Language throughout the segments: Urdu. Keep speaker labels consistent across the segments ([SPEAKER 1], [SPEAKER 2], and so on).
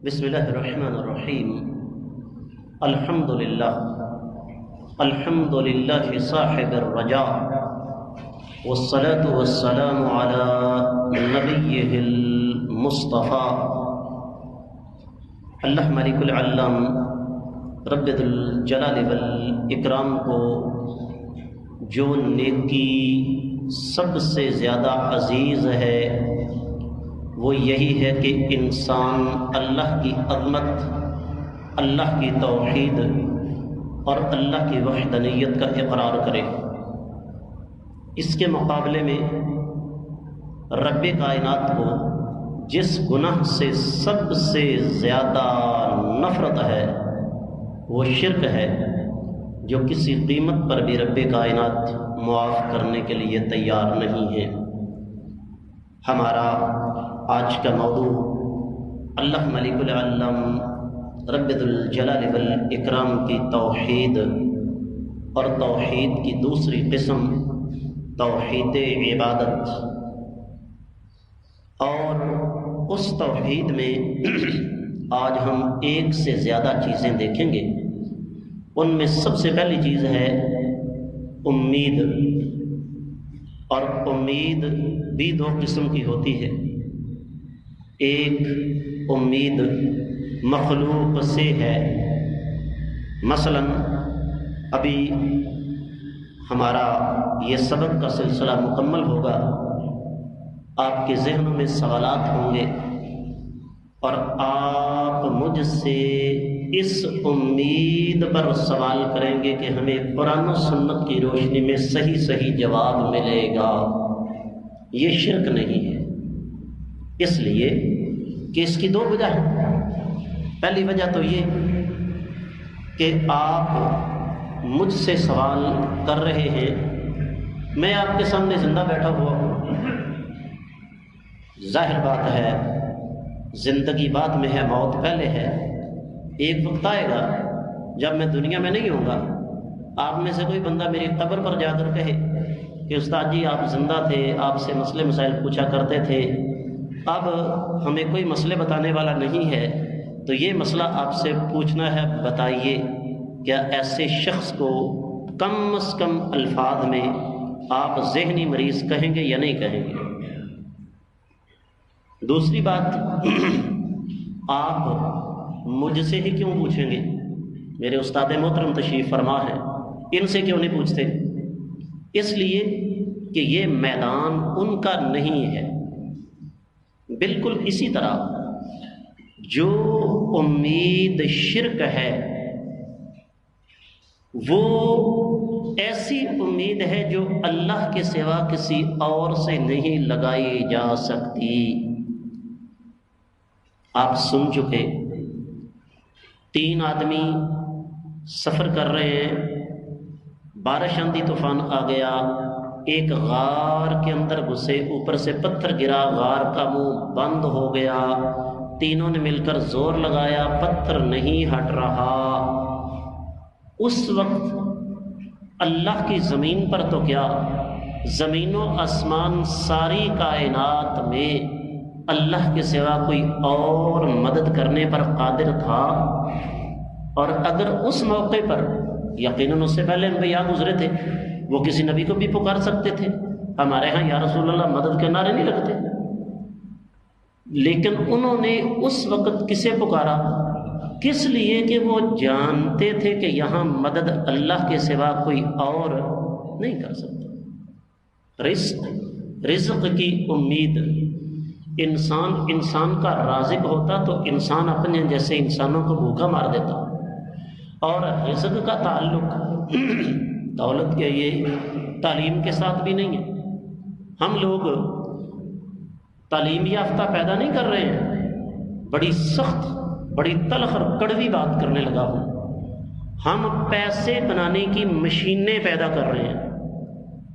[SPEAKER 1] بسم اللہ الرحمن الرحیم۔ الحمد للہ صاحب الرجاء والصلاة والسلام علی نبیہ المصطفیٰ۔ اللہ ملک العلام رب ذو الجلال والاکرام کو جو نیکی سب سے زیادہ عزیز ہے وہ یہی ہے کہ انسان اللہ کی عظمت، اللہ کی توحید اور اللہ کی وحدانیت کا اقرار کرے۔ اس کے مقابلے میں رب کائنات کو جس گناہ سے سب سے زیادہ نفرت ہے وہ شرک ہے، جو کسی قیمت پر بھی رب کائنات معاف کرنے کے لیے تیار نہیں ہے۔ ہمارا آج کا موضوع اللہ ملک العلم رب ذو الجلال والاکرام کی توحید اور توحید کی دوسری قسم توحید عبادت، اور اس توحید میں آج ہم ایک سے زیادہ چیزیں دیکھیں گے۔ ان میں سب سے پہلی چیز ہے امید، اور امید بھی دو قسم کی ہوتی ہے۔ ایک امید مخلوق سے ہے، مثلا ابھی ہمارا یہ سبق کا سلسلہ مکمل ہوگا، آپ کے ذہنوں میں سوالات ہوں گے اور آپ مجھ سے اس امید پر سوال کریں گے کہ ہمیں قرآن و سنت کی روشنی میں صحیح جواب ملے گا۔ یہ شرک نہیں ہے، اس لیے کہ اس کی دو وجہ ہیں۔ پہلی وجہ تو یہ کہ آپ مجھ سے سوال کر رہے ہیں، میں آپ کے سامنے زندہ بیٹھا ہوا ہوں، ظاہر بات ہے زندگی بعد میں ہے، موت پہلے ہے۔ ایک وقت آئے گا جب میں دنیا میں نہیں ہوں گا، آپ میں سے کوئی بندہ میری قبر پر جا کر کہے کہ استاد جی آپ زندہ تھے، آپ سے مسئلے مسائل پوچھا کرتے تھے، اب ہمیں کوئی مسئلے بتانے والا نہیں ہے، تو یہ مسئلہ آپ سے پوچھنا ہے، بتائیے۔ کیا ایسے شخص کو کم از کم الفاظ میں آپ ذہنی مریض کہیں گے یا نہیں کہیں گے؟ دوسری بات، آپ مجھ سے ہی کیوں پوچھیں گے؟ میرے استاد محترم تشریف فرما ہے، ان سے کیوں نہیں پوچھتے؟ اس لیے کہ یہ میدان ان کا نہیں ہے۔ بالکل اسی طرح جو امید شرک ہے وہ ایسی امید ہے جو اللہ کے سوا کسی اور سے نہیں لگائی جا سکتی۔ آپ سن چکے، 3 آدمی سفر کر رہے ہیں، بارش آندھی طوفان آ گیا، ایک غار کے اندر گھسے، اوپر سے پتھر گرا، غار کا منہ بند ہو گیا، تینوں نے مل کر زور لگایا، پتھر نہیں ہٹ رہا۔ اس وقت اللہ کی زمین پر تو کیا، زمین و آسمان ساری کائنات میں اللہ کے سوا کوئی اور مدد کرنے پر قادر تھا؟ اور اگر اس موقع پر یقیناً اس سے پہلے انبیاء گزرے تھے، وہ کسی نبی کو بھی پکار سکتے تھے۔ ہمارے ہاں یا رسول اللہ مدد کے نعرے نہیں لگتے، لیکن انہوں نے اس وقت کسے پکارا؟ کس لیے کہ وہ جانتے تھے کہ یہاں مدد اللہ کے سوا کوئی اور نہیں کر سکتا۔ رزق کی امید، انسان کا رازق ہوتا تو انسان اپنے جیسے انسانوں کو بھوکا مار دیتا، اور رزق کا تعلق دولت کے یہ تعلیم کے ساتھ بھی نہیں ہے۔ ہم لوگ تعلیم یافتہ پیدا نہیں کر رہے ہیں، بڑی سخت، بڑی تلخ اور کڑوی بات کرنے لگا ہوں، ہم پیسے بنانے کی مشینیں پیدا کر رہے ہیں،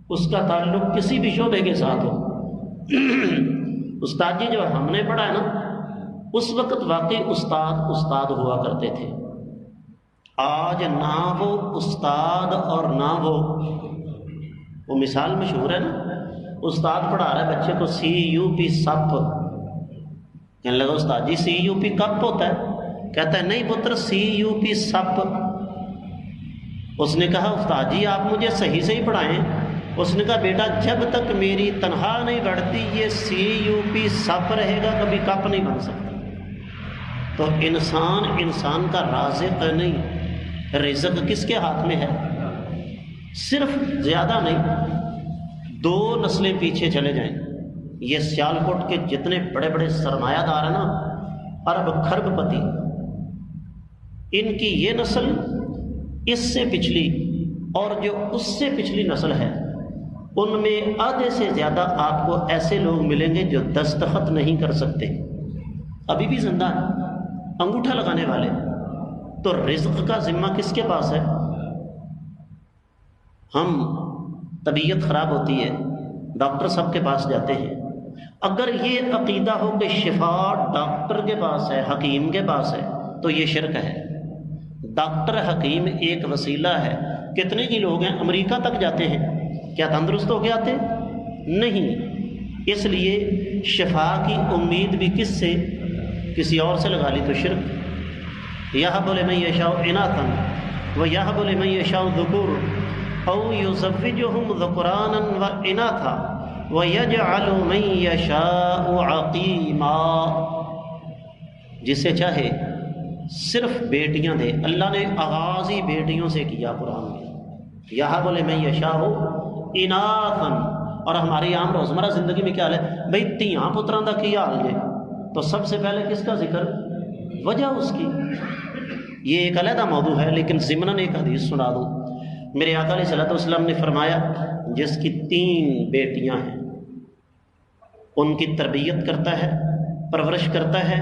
[SPEAKER 1] اس کا تعلق کسی بھی شعبے کے ساتھ ہو۔ استاد جی جو ہم نے پڑھا ہے نا، اس وقت واقعی استاد ہوا کرتے تھے۔ آج نہ وہ استاد اور نہ وہ مثال مشہور ہے نا، استاد پڑھا رہا ہے بچے کو CUP سپ، کہنے لگا استاد جی CUP کپ ہوتا ہے؟ کہتا ہے نہیں پتر CUP سپ۔ اس نے کہا استاد جی آپ مجھے صحیح پڑھائیں۔ اس نے کہا بیٹا جب تک میری تنخواہ نہیں بڑھتی یہ CUP سپ رہے گا، کبھی کپ نہیں بن سکتا۔ تو انسان کا رازق نہیں، رزق کس کے ہاتھ میں ہے؟ صرف زیادہ نہیں، 2 نسلیں پیچھے چلے جائیں، یہ سیالکوٹ کے جتنے بڑے بڑے سرمایہ دار ہیں نا، ارب کھرب پتی، ان کی یہ نسل اس سے پچھلی اور جو اس سے پچھلی نسل ہے، ان میں آدھے سے زیادہ آپ کو ایسے لوگ ملیں گے جو دستخط نہیں کر سکتے، ابھی بھی زندہ ہیں، انگوٹھا لگانے والے۔ تو رزق کا ذمہ کس کے پاس ہے؟ ہم طبیعت خراب ہوتی ہے ڈاکٹر صاحب کے پاس جاتے ہیں، اگر یہ عقیدہ ہو کہ شفا ڈاکٹر کے پاس ہے، حکیم کے پاس ہے، تو یہ شرک ہے۔ ڈاکٹر حکیم ایک وسیلہ ہے۔ کتنے ہی لوگ ہیں امریکہ تک جاتے ہیں، کیا تندرست ہو کے آتے؟ نہیں۔ اس لیے شفا کی امید بھی کس سے؟ کسی اور سے لگا لی تو شرک۔ یہب لمن یشاء اناثا ویہب لمن یشاء ذکور او یزوجہم ذکرانا واناثا ویجعل من یشاء عقیما۔ جسے چاہے صرف بیٹیاں دے، اللہ نے آغاز ہی بیٹیوں سے کیا قرآن میں، یہب لمن یشاء اناثا۔ اور ہماری عام روزمرہ زندگی میں کیا حال ہے بھئی تیاں پتراں دا کی حال ہے، تو سب سے پہلے کس کا ذکر؟ وجہ اس کی۔ یہ ایک علیحدہ موضوع ہے، لیکن ضمناً ایک حدیث سنا دوں۔ میرے آقا علیہ الصلوۃ والسلام نے فرمایا جس کی 3 بیٹیاں ہیں ان کی تربیت کرتا ہے، پرورش کرتا ہے،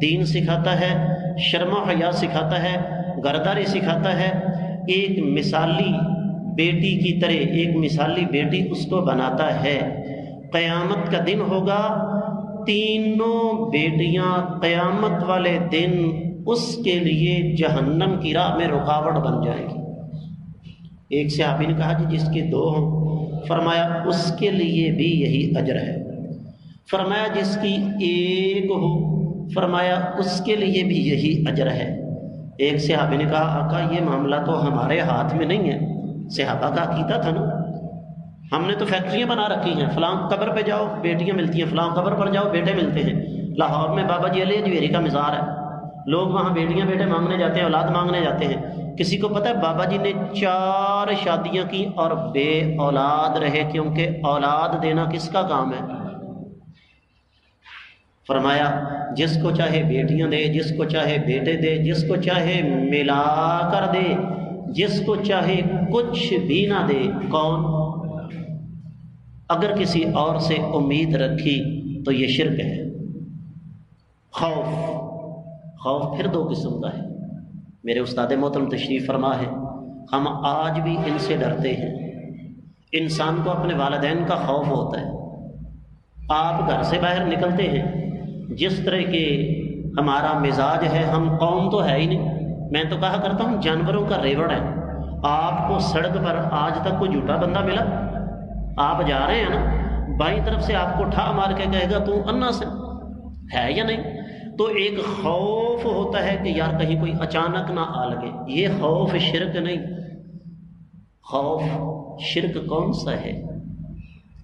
[SPEAKER 1] دین سکھاتا ہے، شرم و حیا سکھاتا ہے، گھرداری سکھاتا ہے، ایک مثالی بیٹی کی طرح ایک مثالی بیٹی اس کو بناتا ہے، قیامت کا دن ہوگا، تینوں بیٹیاں قیامت والے دن اس کے لیے جہنم کی راہ میں رکاوٹ بن جائے گی۔ ایک صحابی نے کہا جی جس کی 2 ہوں، فرمایا اس کے لیے بھی یہی اجر ہے۔ فرمایا جس کی 1 ہو، فرمایا اس کے لیے بھی یہی اجر ہے۔ ایک صحابی نے کہا آقا یہ معاملہ تو ہمارے ہاتھ میں نہیں ہے۔ صحابہ کا عقیدہ تھا نا، ہم نے تو فیکٹریاں بنا رکھی ہیں، فلاں قبر پہ جاؤ بیٹیاں ملتی ہیں، فلاں قبر پر جاؤ بیٹے ملتے ہیں۔ لاہور میں بابا جی علی اجویری کا مزار ہے، لوگ وہاں بیٹیاں بیٹے مانگنے جاتے ہیں، اولاد مانگنے جاتے ہیں۔ کسی کو پتہ ہے بابا جی نے 4 شادیاں کی اور بے اولاد رہے، کیونکہ اولاد دینا کس کا کام ہے؟ فرمایا جس کو چاہے بیٹیاں دے، جس کو چاہے بیٹے دے، جس کو چاہے ملا کر دے، جس کو چاہے کچھ بھی نہ دے۔ کون؟ اگر کسی اور سے امید رکھی تو یہ شرک ہے۔ خوف پھر 2 قسم کا ہے۔ میرے استاد محترم تشریف فرما ہے، ہم آج بھی ان سے ڈرتے ہیں۔ انسان کو اپنے والدین کا خوف ہوتا ہے۔ آپ گھر سے باہر نکلتے ہیں، جس طرح کے ہمارا مزاج ہے، ہم قوم تو ہے ہی نہیں، میں تو کہا کرتا ہوں جانوروں کا ریوڑ ہے۔ آپ کو سڑک پر آج تک کوئی جھوٹا بندہ ملا؟ آپ جا رہے ہیں نا، بائیں طرف سے آپ کو ٹھا مار کے کہے گا تو انا سے ہے یا نہیں؟ تو ایک خوف ہوتا ہے کہ یار کہیں کوئی اچانک نہ آ لگے۔ یہ خوف شرک نہیں۔ خوف شرک کون سا ہے؟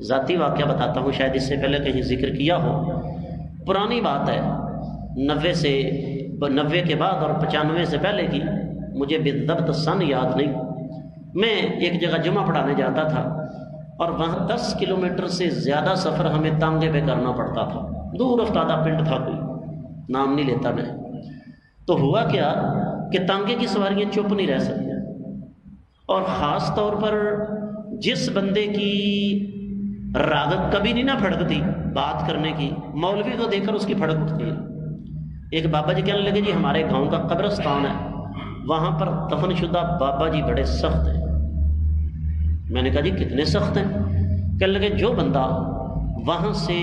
[SPEAKER 1] ذاتی واقعہ بتاتا ہوں، شاید اس سے پہلے کہیں ذکر کیا ہو، پرانی بات ہے، 90 کے بعد اور 95 سے پہلے کی، مجھے بالضبط سن یاد نہیں۔ میں ایک جگہ جمعہ پڑھانے جاتا تھا اور وہاں 10 کلومیٹر سے زیادہ سفر ہمیں تانگے پہ کرنا پڑتا تھا، دور افتادہ پنڈ تھا، کوئی نام نہیں لیتا میں۔ تو ہوا کیا کہ تانگے کی سواریاں چپ نہیں رہ سکتی، اور خاص طور پر جس بندے کی راغت کبھی نہیں نہ پھڑکتی بات کرنے کی، مولوی کو دیکھ کر اس کی پھڑک اٹھتی ہے۔ ایک بابا جی کہنے لگے جی ہمارے گاؤں کا قبرستان ہے، وہاں پر دفن شدہ بابا جی بڑے سخت ہیں۔ میں نے کہا جی کتنے سخت ہیں؟ کہنے لگے جو بندہ وہاں سے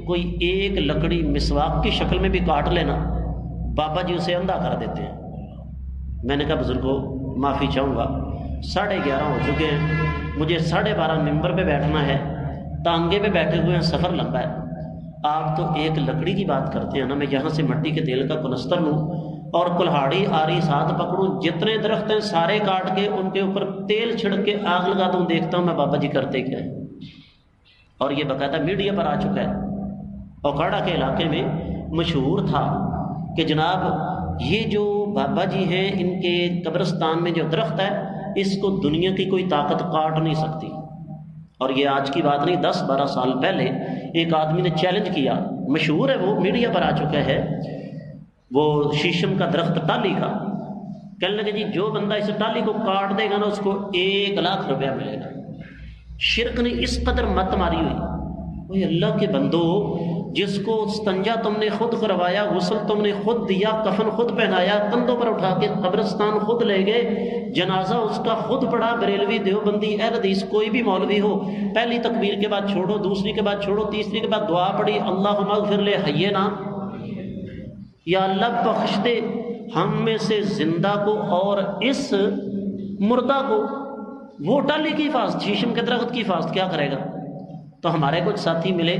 [SPEAKER 1] کوئی ایک لکڑی مسواک کی شکل میں بھی کاٹ لینا، بابا جی اسے اندھا کر دیتے ہیں۔ میں نے کہا بزرگوں معافی چاہوں گا، 11:30 ہو چکے ہیں، مجھے 12:30 ممبر پہ بیٹھنا ہے، تانگے پہ بیٹھے ہوئے ہیں، سفر لمبا ہے، آپ تو ایک لکڑی کی بات کرتے ہیں نا، میں یہاں سے مٹی کے تیل کا کنستر لوں اور کلہاڑی آری ساتھ پکڑوں، جتنے درخت ہیں سارے کاٹ کے ان کے اوپر تیل چھڑک کے آگ لگا دوں، دیکھتا ہوں میں بابا جی کرتے کیا ہے۔ اور یہ باقاعدہ میڈیا پر آ چکا ہے، اوکاڑا کے علاقے میں مشہور تھا کہ جناب یہ جو بابا جی ہیں ان کے قبرستان میں جو درخت ہے اس کو دنیا کی کوئی طاقت کاٹ نہیں سکتی۔ اور یہ آج کی بات نہیں، 10-12 سال پہلے ایک آدمی نے چیلنج کیا، مشہور ہے وہ، میڈیا پر آ چکا ہے، وہ شیشم کا درخت ٹالی کا، کہنے لگے جی جو بندہ اس ٹالی کو کاٹ دے گا نا اس کو 1,00,000 روپیہ ملے گا۔ شرک نے اس قدر مت ماری ہوئی۔ اوہ اللہ کے بندو، جس کو استنجا تم نے خود کروایا، غسل تم نے خود دیا، کفن خود پہنایا، کندھوں پر اٹھا کے قبرستان خود لے گئے، جنازہ اس کا خود پڑھا، بریلوی دیوبندی اہل حدیث کوئی بھی مولوی ہو، پہلی تکبیر کے بعد چھوڑو، دوسری کے بعد چھوڑو، تیسری کے بعد دعا پڑھی، اللہم اغفر لے حینا، یا اللہ بخش دے ہم میں سے زندہ کو اور اس مردہ کو۔ وہ ٹالی کی حفاظت، شیشم کے درخت کی حفاظت کیا کرے گا؟ تو ہمارے کچھ ساتھی ملے،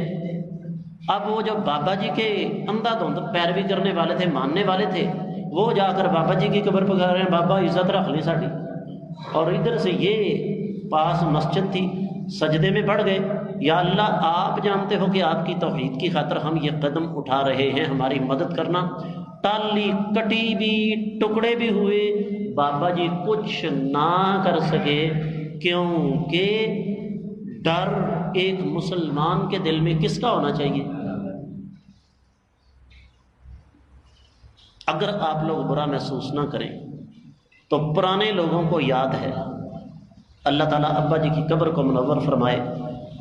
[SPEAKER 1] اب وہ جو بابا جی کے اندھا دھند پیروی کرنے والے تھے، ماننے والے تھے، وہ جا کر بابا جی کی قبر پہ کہہ رہے ہیں بابا عزت رکھ لیں ساڈی، اور ادھر سے یہ پاس مسجد تھی، سجدے میں پڑ گئے، یا اللہ آپ جانتے ہو کہ آپ کی توحید کی خاطر ہم یہ قدم اٹھا رہے ہیں، ہماری مدد کرنا۔ ٹالی کٹی بھی، ٹکڑے بھی ہوئے، بابا جی کچھ نہ کر سکے، کیونکہ ڈر ایک مسلمان کے دل میں کس کا ہونا چاہیے؟ اگر آپ لوگ برا محسوس نہ کریں تو پرانے لوگوں کو یاد ہے، اللہ تعالیٰ ابا جی کی قبر کو منور فرمائے،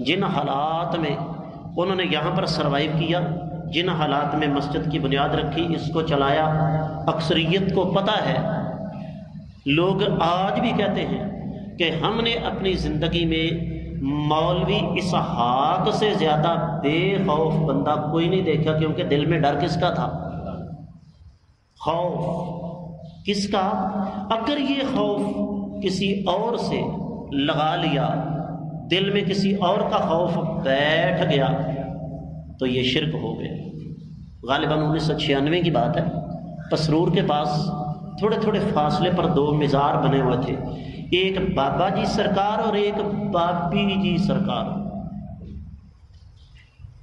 [SPEAKER 1] جن حالات میں انہوں نے یہاں پر سروائیو کیا، جن حالات میں مسجد کی بنیاد رکھی، اس کو چلایا، اکثریت کو پتہ ہے۔ لوگ آج بھی کہتے ہیں کہ ہم نے اپنی زندگی میں مولوی اسحاق سے زیادہ بے خوف بندہ کوئی نہیں دیکھا، کیونکہ دل میں ڈر کس کا تھا؟ خوف کس کا؟ اگر یہ خوف کسی اور سے لگا لیا، دل میں کسی اور کا خوف بیٹھ گیا تو یہ شرک ہو گیا۔ غالباً 1996 کی بات ہے، پسرور کے پاس تھوڑے تھوڑے فاصلے پر 2 مزار بنے ہوئے تھے، ایک بابا جی سرکار اور ایک بابی جی سرکار۔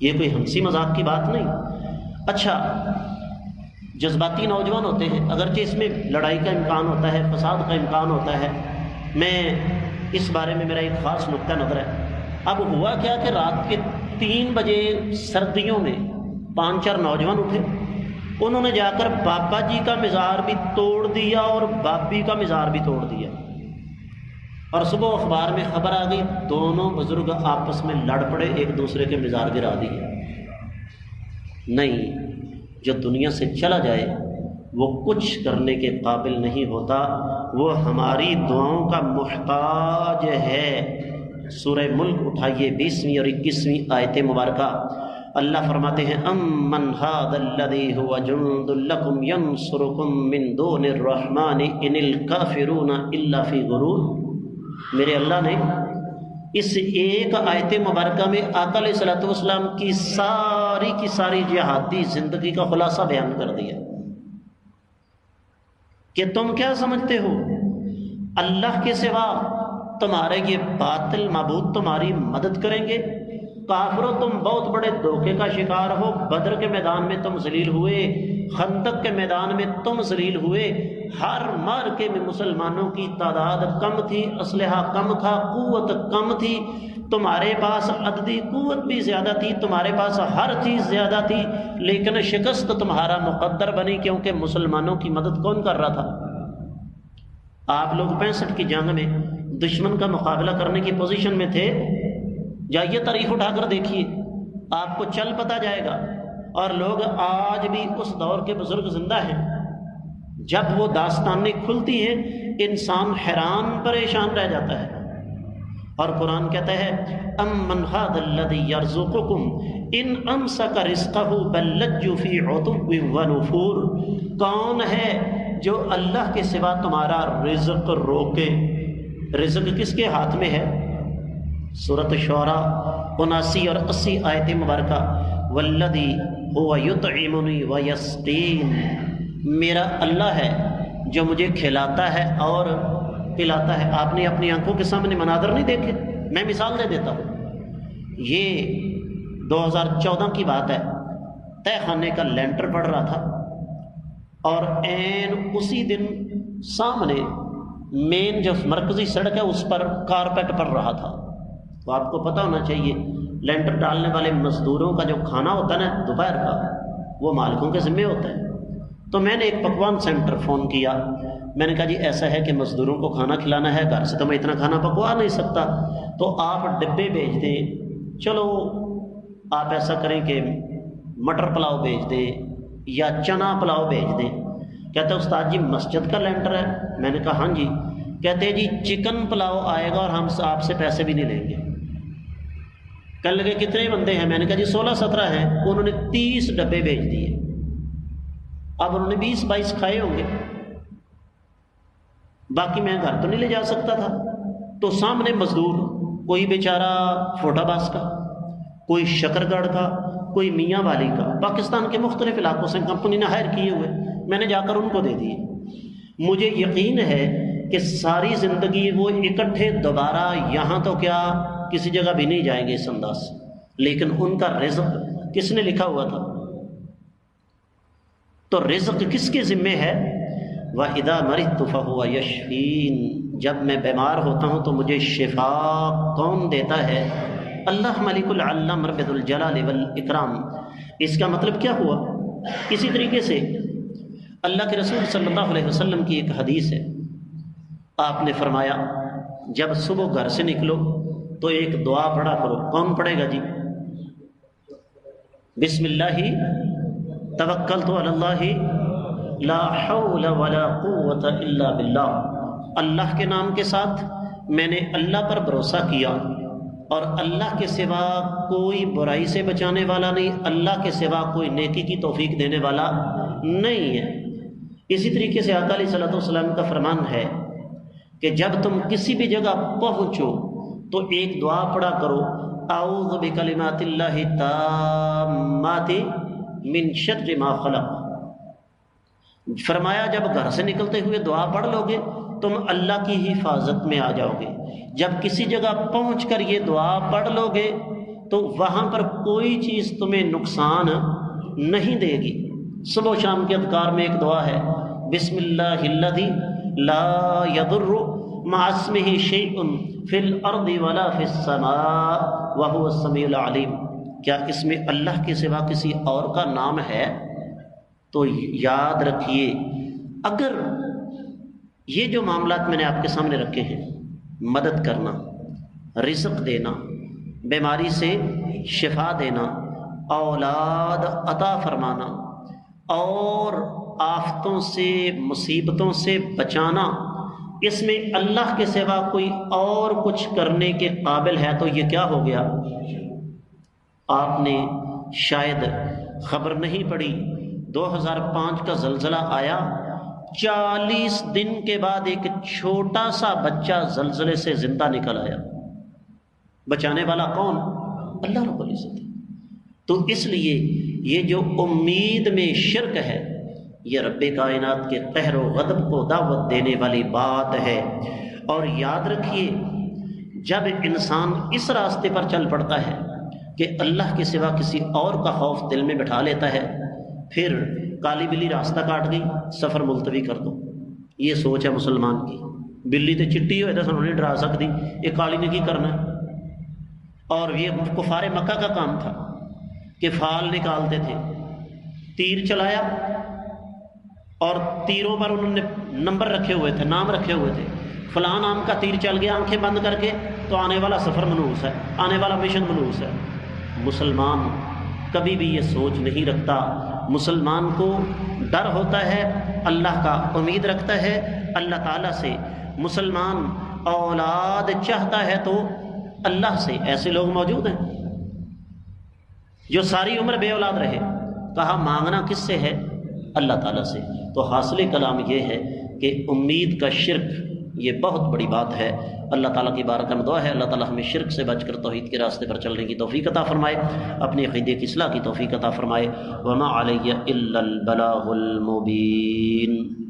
[SPEAKER 1] یہ کوئی ہنسی مذاق کی بات نہیں۔ اچھا، جذباتی نوجوان ہوتے ہیں، اگرچہ اس میں لڑائی کا امکان ہوتا ہے، فساد کا امکان ہوتا ہے، میں اس بارے میں میرا ایک خاص نقطہ نظر ہے۔ اب ہوا کیا کہ رات کے 3 بجے سردیوں میں 5-4 نوجوان اٹھے، انہوں نے جا کر بابا جی کا مزار بھی توڑ دیا اور بابی کا مزار بھی توڑ دیا، اور صبح اخبار میں خبر آ گئی دونوں بزرگ آپس میں لڑ پڑے، ایک دوسرے کے مزار گرا دیے۔ نہیں، جو دنیا سے چلا جائے وہ کچھ کرنے کے قابل نہیں ہوتا، وہ ہماری دعاؤں کا محتاج ہے۔ سورہ ملک اٹھائیے 20ویں اور 21ویں آیت مبارکہ، اللہ فرماتے ہیں امن ھذا الذی ھو جند لکم ینصرکم من دون الرحمن ان الکافرون الا فی غرور۔ میرے اللہ نے اس ایک آیت مبارکہ میں آقا علیہ الصلوۃ والسلام کی ساری جہادی زندگی کا خلاصہ بیان کر دیا کہ تم کیا سمجھتے ہو اللہ کے سوا تمہارے یہ باطل معبود تمہاری مدد کریں گے؟ کافروں تم بہت بڑے دھوکے کا شکار ہو، بدر کے میدان میں تم ذلیل ہوئے، خندق کے میدان میں تم ذلیل ہوئے، ہر مارکے میں مسلمانوں کی تعداد کم تھی، اسلحہ کم تھا، قوت کم تھی، تمہارے پاس عددی قوت بھی زیادہ تھی، تمہارے پاس ہر چیز زیادہ تھی، لیکن شکست تمہارا مقدر بنی، کیونکہ مسلمانوں کی مدد کون کر رہا تھا؟ آپ لوگ 65 کی جنگ میں دشمن کا مقابلہ کرنے کی پوزیشن میں تھے، جائیے تاریخ اٹھا کر دیکھیے، آپ کو چل پتا جائے گا۔ اور لوگ آج بھی اس دور کے بزرگ زندہ ہیں، جب وہ داستانیں کھلتی ہیں انسان حیران پریشان رہ جاتا ہے۔ اور قرآن کہتا ہے امن ھذا الذی یرزقکم ان امسک رزقہ بل لجوا فی عتو ونفور، کون ہے جو اللہ کے سوا تمہارا رزق روکے؟ رزق کس کے ہاتھ میں ہے؟ سورۃ الشعراء 79 اور 80 آیت مبارکہ، والذی هو یطعمنی ویسقین، میرا اللہ ہے جو مجھے کھلاتا ہے اور پلاتا ہے۔ آپ نے اپنی آنکھوں کے سامنے مناظر نہیں دیکھے؟ میں مثال دے دیتا ہوں۔ یہ 2014 کی بات ہے، تہ خانے کا لینٹر پڑ رہا تھا اور عین اسی دن سامنے مین جو مرکزی سڑک ہے اس پر کارپیٹ پڑ رہا تھا۔ تو آپ کو پتہ ہونا چاہیے لینٹر ڈالنے والے مزدوروں کا جو کھانا ہوتا ہے نا دوپہر کا، وہ مالکوں کے ذمہ ہوتا ہے۔ تو میں نے ایک پکوان سینٹر فون کیا، میں نے کہا جی ایسا ہے کہ مزدوروں کو کھانا کھلانا ہے، گھر سے تو میں اتنا کھانا پکوا نہیں سکتا، تو آپ ڈبے بھیج دیں۔ چلو آپ ایسا کریں کہ مٹر پلاؤ بھیج دیں یا چنا پلاؤ بھیج دیں۔ کہتے استاد جی مسجد کا لینٹر ہے؟ میں نے کہا ہاں جی۔ کہتے جی چکن پلاؤ آئے گا اور ہم آپ سے پیسے بھی نہیں لیں گے۔ کل لگے کتنے بندے ہیں؟ میں نے کہا جی 16-17 ہیں۔ انہوں نے 30 ڈبے بھیج دیے۔ اب انہوں نے 20-22 کھائے ہوں گے، باقی میں گھر تو نہیں لے جا سکتا تھا۔ تو سامنے مزدور، کوئی بیچارہ فوٹا باس کا، کوئی شکر گڑھ کا، کوئی میاں والی کا، پاکستان کے مختلف علاقوں سے کمپنی نے ہائر کیے ہوئے، میں نے جا کر ان کو دے دیے۔ مجھے یقین ہے کہ ساری زندگی وہ اکٹھے دوبارہ یہاں تو کیا کسی جگہ بھی نہیں جائیں گے اس انداز سے، لیکن ان کا رزق کس نے لکھا ہوا تھا؟ تو رزق کس کے ذمے ہے؟ وَإِذَا مَرِضْتُ فَهُوَ يَشْفِينِ، جب میں بیمار ہوتا ہوں تو مجھے شفا کون دیتا ہے؟ اللہ ملک العلم رب الجلال والاکرام۔ اس کا مطلب کیا ہوا؟ اسی طریقے سے اللہ کے رسول صلی اللہ علیہ وسلم کی ایک حدیث ہے، آپ نے فرمایا جب صبح گھر سے نکلو تو ایک دعا پڑھا کرو۔ کون پڑھے گا جی؟ بسم اللہ توکلت علی اللہ لا حول ولا قوت الا باللہ، اللہ کے نام کے ساتھ میں نے اللہ پر بھروسہ کیا اور اللہ کے سوا کوئی برائی سے بچانے والا نہیں، اللہ کے سوا کوئی نیکی کی توفیق دینے والا نہیں ہے۔ اسی طریقے سے آقا علیہ الصلوۃ والسلام کا فرمان ہے کہ جب تم کسی بھی جگہ پہنچو تو ایک دعا پڑھا کرو، اعوذ بکلمات اللہ التامات من شر ما خلق۔ فرمایا جب گھر سے نکلتے ہوئے دعا پڑھ لو گے تم اللہ کی حفاظت میں آ جاؤ گے۔ جب کسی جگہ پہنچ کر یہ دعا پڑھ لو گے تو وہاں پر کوئی چیز تمہیں نقصان نہیں دے گی۔ صبح و شام کے اذکار میں ایک دعا ہے، بسم اللہ الذی لا یضر مع اسمہ شیء فی الارض ولا فی السماء وہو السمیع العلیم۔ کیا اس میں اللہ کے سوا کسی اور کا نام ہے؟ تو یاد رکھیے اگر یہ جو معاملات میں نے آپ کے سامنے رکھے ہیں، مدد کرنا، رزق دینا، بیماری سے شفا دینا، اولاد عطا فرمانا اور آفتوں سے مصیبتوں سے بچانا، اس میں اللہ کے سوا کوئی اور کچھ کرنے کے قابل ہے تو یہ کیا ہو گیا؟ آپ نے شاید خبر نہیں پڑی، 2005 کا زلزلہ آیا، 40 دن کے بعد ایک چھوٹا سا بچہ زلزلے سے زندہ نکل آیا۔ بچانے والا کون؟ اللہ رب العزت۔ تو اس لیے یہ جو امید میں شرک ہے یہ رب کائنات کے قہر و غضب کو دعوت دینے والی بات ہے۔ اور یاد رکھیے جب انسان اس راستے پر چل پڑتا ہے کہ اللہ کے سوا کسی اور کا خوف دل میں بٹھا لیتا ہے، پھر کالی بلی راستہ کاٹ گئی، سفر ملتوی کر دو۔ یہ سوچ ہے مسلمان کی، بلی تو چٹی ہوئے تو سنوں نہیں ڈرا سکتی، یہ کالی نے کی کرنا ہے۔ اور یہ کفار مکہ کا کام تھا کہ فال نکالتے تھے، تیر چلایا اور تیروں پر انہوں نے نمبر رکھے ہوئے تھے، نام رکھے ہوئے تھے، فلاں نام کا تیر چل گیا آنکھیں بند کر کے تو آنے والا سفر منحوس ہے، آنے والا مشن منحوس ہے۔ مسلمان کبھی بھی یہ سوچ نہیں رکھتا، مسلمان کو ڈر ہوتا ہے، اللہ کا امید رکھتا ہے اللہ تعالیٰ سے۔ مسلمان اولاد چاہتا ہے تو اللہ سے۔ ایسے لوگ موجود ہیں جو ساری عمر بے اولاد رہے، کہا مانگنا کس سے ہے؟ اللہ تعالیٰ سے۔ تو حاصل کلام یہ ہے کہ امید کا شرک یہ بہت بڑی بات ہے۔ اللہ تعالیٰ کی بارگاہ میں دعا ہے اللہ تعالیٰ ہمیں شرک سے بچ کر توحید کے راستے پر چلنے کی توفیق عطا فرمائے، اپنے عقیدے کی اصلاح کی توفیق عطا فرمائے۔ وما علی الا البلاغ المبین۔